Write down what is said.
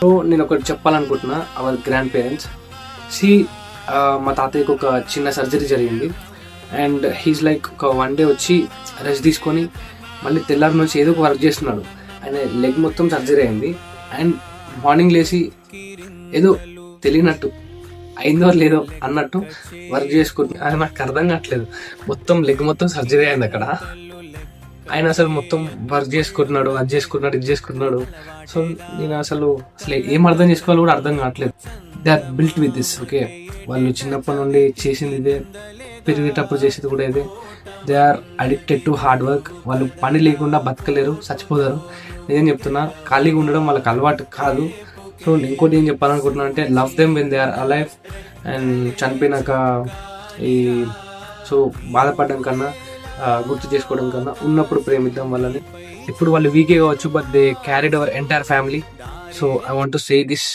So నేను ఒకటి చెప్పాలనుకుంటున్నా hour grand parents. C మా తాతయ్యకి ఒక చిన్న సర్జరీ జరిగింది అండ్ హీస్ లైక్ ఒక 1 day వచ్చి రెస్ట్ తీసుకొని మళ్ళీ తెల్లారి నుంచి ఏదో ఒక వర్క్ చేస్తున్నాడు. ఆయన లెగ్ మొత్తం సర్జరీ అయింది అండ్ మార్నింగ్ లేచి ఏదో తెలియనట్టు అయిందో లేదో అన్నట్టు వర్క్ చేసుకుంటున్నా. అది నాకు అర్థం కావట్లేదు. మొత్తం లెగ్ మొత్తం సర్జరీ అయింది అక్కడ. ఆయన అసలు మొత్తం వర్క్ చేసుకుంటున్నాడు, అది చేసుకుంటున్నాడు, ఇది చేసుకుంటున్నాడు. సో నేను అసలు ఏం అర్థం చేసుకోవాలో కూడా అర్థం కావట్లేదు. They are built with this. Okay, వాళ్ళు చిన్నప్పటి నుండి చేసింది ఇదే, పెరిగేటప్పుడు చేసేది కూడా ఇదే. They are addicted to hard work. వాళ్ళు పని లేకుండా బతకలేరు, చచ్చిపోతారు. నేనేం చెప్తున్నా, ఖాళీగా ఉండడం వాళ్ళకి అలవాటు కాదు. సో ఇంకోటి ఏం చెప్పాలనుకుంటున్నా అంటే love them when they are alive. And చనిపోయినాక సో బాధపడడం కన్నా గుర్తు చేసుకోవడం కన్నా ఉన్నప్పుడు ప్రేమిద్దాం వాళ్ళని. ఇప్పుడు వాళ్ళు వీకే కావచ్చు, but they carried our entire family. So I want to say this